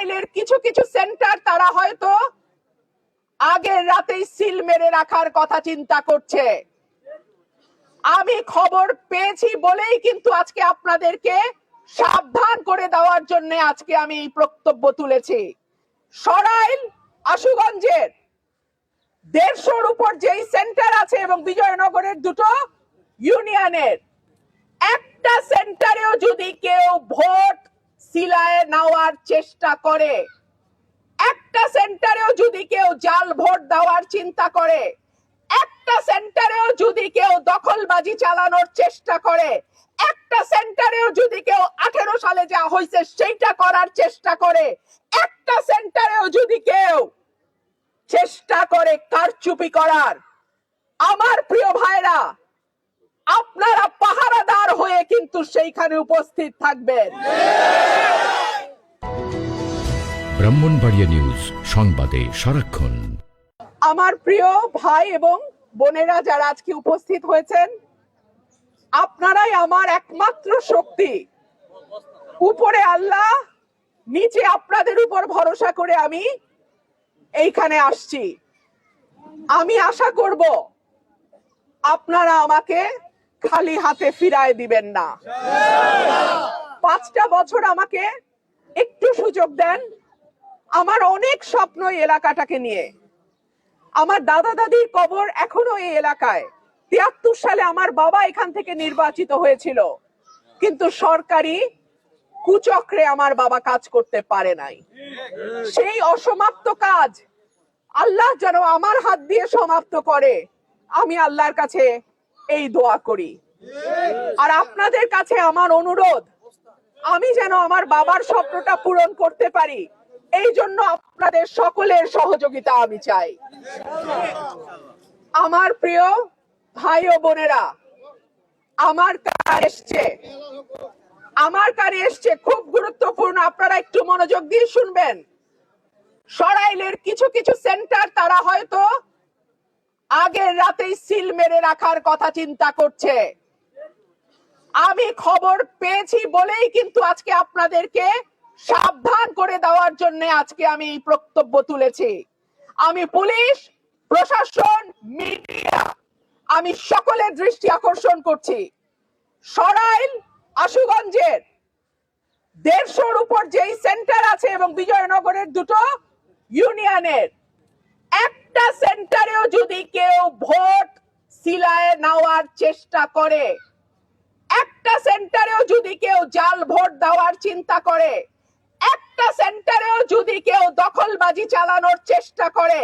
সরাইলের কিছু কিছু সেন্টার তারা হয়তো আগের রাতেই সিল মেরে রাখার কথা চিন্তা করছে। আমি খবর পেয়েছি বলেই কিন্তু আজকে আপনাদেরকে সাবধান করে দেওয়ার জন্য আজকে আমি এই বক্তব্য তুলেছি। সরাইল আশুগঞ্জের 150-র উপর যেই সেন্টার আছে এবং বিজয়নগরের দুটো ইউনিয়নের একটা সেন্টারেও যদি কেউ ভোট সিলায় নেওয়ার চেষ্টা করে, একটা সেন্টারেও যদি কেউ জাল ভোট দেওয়ার চিন্তা করে, একটা সেন্টারেও যদি কেউ দখলবাজি চালানোর চেষ্টা করে, একটা সেন্টারেও যদি কেউ 18 সালে যা হয়েছে সেইটা করার চেষ্টা করে, একটা সেন্টারেও যদি কেউ চেষ্টা করে কারচুপি করার, আমার প্রিয় ভাইরা, আপনারা পাহারাদার হয়ে কিন্তু সেইখানে উপস্থিত থাকবেন। ব্রাহ্মণবাড়িয়া নিউজ, সংবাদে সারাক্ষণ। আমার প্রিয় ভাই এবং বোনেরা যারা আজকে উপস্থিত হয়েছেন, আপনারাই আমার একমাত্র শক্তি। উপরে আল্লাহ, নিচে আপনাদের উপর ভরসা করে আমি এইখানে আসছি। আমি আশা করব আপনারা আমাকে খালি হাতে ফিরায় দিবেন না। 5টা বছর আমাকে একটু সুযোগ দেন। আমার অনেক স্বপ্ন এই এলাকাটাকে নিয়ে। আমার দাদা দাদির কবর এখনো এই এলাকায়। 73 সালে আমার বাবা এখান থেকে নির্বাচিত হয়েছিল, কিন্তু সরকারি কুচক্রে আমার বাবা কাজ করতে পারে নাই। সেই অসমাপ্ত কাজ আল্লাহ যেন আমার হাত দিয়ে সমাপ্ত করে, আমি আল্লাহর কাছে এই দোয়া করি। আর আপনাদের কাছে আমার অনুরোধ, আমি যেন আমার বাবার স্বপ্নটা পূরণ করতে পারি, এই জন্য আপনাদের সকলের সহযোগিতা আমি চাই। আমার প্রিয় ভাই ও বোনেরা, আমার কানে এসছে খুব গুরুত্বপূর্ণ, আপনারা একটু মনোযোগ দিয়ে শুনবেন। সরাইলের কিছু কিছু সেন্টার তারা হয়তো আগের রাতেই সিল মেরে রাখার কথা চিন্তা করছে। আমি খবর পেয়েছি বলেই কিন্তু আজকে আপনাদেরকে সাবধান করে দেওয়ার জন্য আজকে আমি এই বক্তব্য তুলেছি। আমি পুলিশ, প্রশাসন, মিডিয়া, আমি সকলের দৃষ্টি আকর্ষণ করছি। সরাইল আশুগঞ্জের 150-র উপর যেই সেন্টার আছে এবং বিজয়নগরের দুটো ইউনিয়নের একটা সেন্টারেও যদি কেউ ভোট সিলায় নেওয়ার চেষ্টা করে, একটা সেন্টারেও যদি কেউ জাল ভোট দেওয়ার চিন্তা করে, একটা সেন্টারেও যদি কেউ দখলবাজি চালানোর চেষ্টা করে,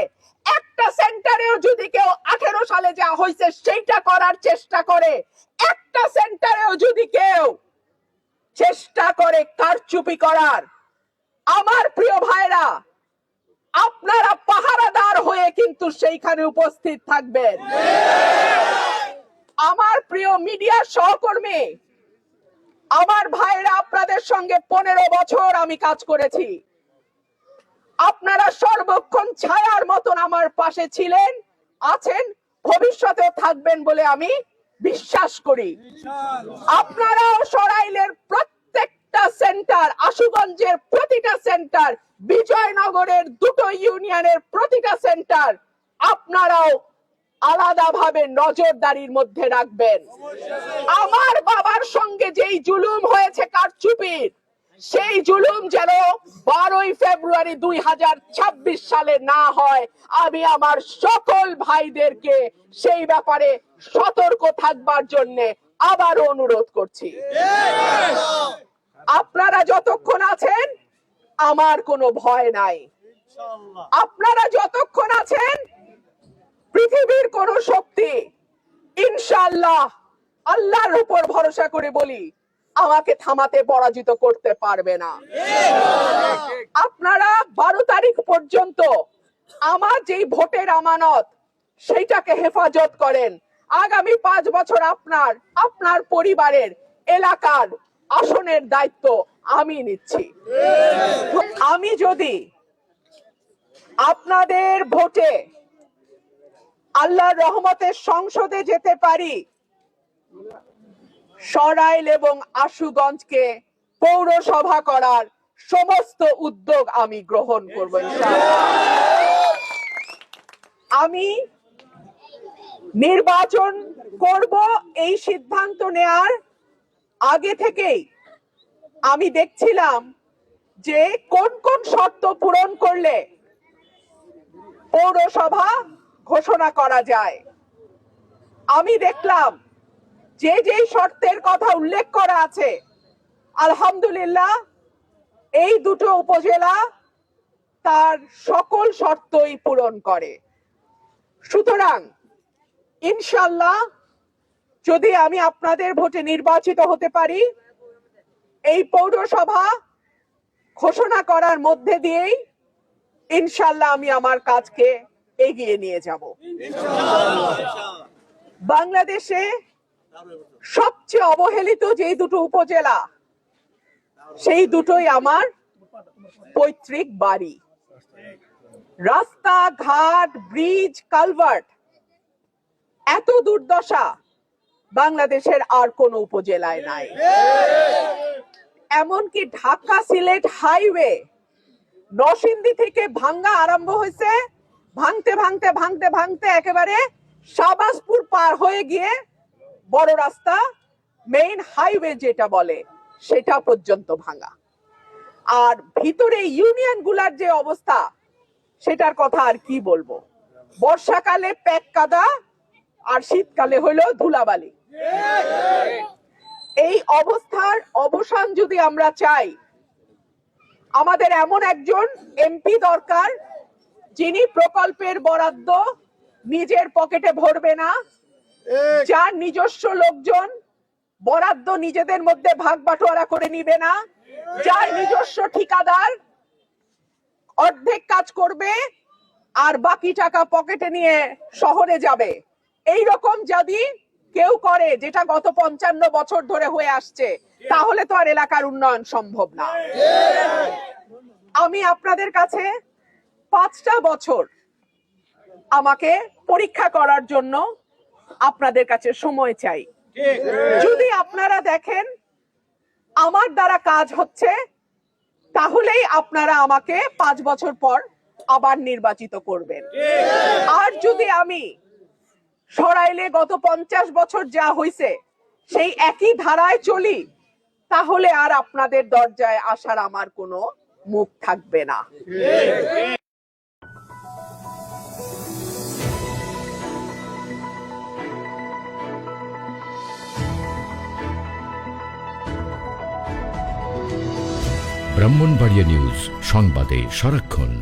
একটা সেন্টারেও যদি কেউ 18 সালে যা হয়েছে সেইটা করার চেষ্টা করে, একটা সেন্টারেও যদি কেউ চেষ্টা করে কারচুপি করার, আমার প্রিয় ভাইরা, আপনারা পাহারাদার হয়ে কিন্তু সেইখানে উপস্থিত থাকবেন। আমার প্রিয় মিডিয়া সহকর্মী, আমার ভাইরা, আপনাদের সঙ্গে 15 বছর আমি কাজ করেছি। আপনারা সর্বক্ষণ ছায়ার মতন আমার পাশে ছিলেন, আছেন, ভবিষ্যতেও থাকবেন বলে আমি বিশ্বাস করি। আপনারাও সরাইলের প্রত্যেকটা সেন্টার, আশুগঞ্জের প্রতিটা সেন্টার, বিজয়নগরের দুটো ইউনিয়নের প্রতিটা সেন্টার আপনারাও আলাদাভাবে নজরদারির মধ্যে রাখবেন। আমার বাবার সঙ্গে যেই জুলুম হয়েছে কারচুপির, সেই জুলুম যেন 12ই ফেব্রুয়ারি 2026 সালে না হয়, আমি আমার সকল ভাইদেরকে সেই ব্যাপারে সতর্ক থাকবার জন্য আবারও অনুরোধ করছি। আপনারা যতক্ষণ আছেন আমার কোনো ভয় নাই। আপনারা যতক্ষণ আছেন পৃথিবীর কোন শক্তি, ইনশাআল্লাহ আল্লাহর উপর ভরসা করে বলি, আমাকে থামাতে পরাজিত করতে পারবে না। আপনারা 12 তারিখ পর্যন্ত আমার যেই ভোটের আমানত সেইটাকে হেফাজত করেন। আগামী 5 বছর আপনার পরিবারের, এলাকার আসনের দায়িত্ব আমি নিচ্ছি। আমি যদি আপনাদের ভোটে আল্লাহর রহমতে সংসদে যেতে পারি, সরাইল এবং আশুগঞ্জকে পৌরসভা করার সমস্ত উদ্যোগ আমি গ্রহণ করব ইনশাআল্লাহ। আমি নির্বাচন করব এই সিদ্ধান্ত নেয়ার আগে থেকেই আমি দেখছিলাম যে কোন কোন শর্ত পূরণ করলে পৌরসভা ঘোষণা করা যায়। আমি দেখলাম যে যে শর্তের কথা উল্লেখ করা আছে, আলহামদুলিল্লাহ এই দুটো উপজেলা তার সকল শর্তই পূরণ করে। সুতরাং ইনশাআল্লাহ যদি আমি আপনাদের ভোটে নির্বাচিত হতে পারি, এই পৌরসভা ঘোষণা করার মধ্যে দিয়েই ইনশাআল্লাহ আমি আমার কাজকে এগিয়ে নিয়ে যাব। বাংলাদেশে সবচেয়ে অবহেলিত যে দুটো উপজেলা, সেই দুটোই আমার পৈতৃক বাড়ি। রাস্তা ঘাট, ব্রিজ, কালভার্ট এত দুর্দশা বাংলাদেশের আর কোন উপজেলায় নাই। এমনকি ঢাকা সিলেট হাইওয়ে নরসিংদী থেকে ভাঙ্গা আরম্ভ হয়েছে, ভাঙতে ভাঙতে ভাঙতে ভাঙতে একেবারে শাহবাজপুর পার হয়ে গিয়ে বড় রাস্তা মেইন হাইওয়ে যেটা বলে সেটা পর্যন্ত ভাঙা। আর ভিতরে ইউনিয়ন গুলার যে অবস্থা সেটার কথা আর কি বলবো। বর্ষাকালে প্যাক কাদা আর শীতকালে হলো ধুলাবালি। এই অবস্থার অবসান যদি আমরা চাই, আমাদের এমন একজন এমপি দরকার যিনি প্রকল্পের বরাদ্দ নিজের পকেটে ভরবে না, যার নিজস্ব লোকজন বরাদ্দ নিজেদের মধ্যে ভাগ বাটোয়ারা করে নিবে না, যার নিজস্ব ঠিকাদার অর্ধেক কাজ করবে আর বাকি টাকা পকেটে নিয়ে শহরে যাবে। এই রকম যদি কেউ করে, যেটা গত 55 বছর ধরে হয়ে আসছে, তাহলে তো আর এলাকার উন্নয়ন সম্ভব না। আমি আপনাদের কাছে 5টা বছর আমাকে পরীক্ষা করার জন্য আপনাদের কাছে সময় চাই। যদি আপনারা দেখেন আমার দ্বারা কাজ হচ্ছে, তাহলেই আপনারা আমাকে 5 বছর পর আবার নির্বাচিত করবেন। আর যদি আমি সরাইলে গত 50 বছর যা হয়েছে সেই একই ধারায় চলি, তাহলে আর আপনাদের দরজায় আসার আমার কোনো মুখ থাকবে না। ব্রাহ্মণবাড়িয়া নিউজ, সংবাদে সারাক্ষণ।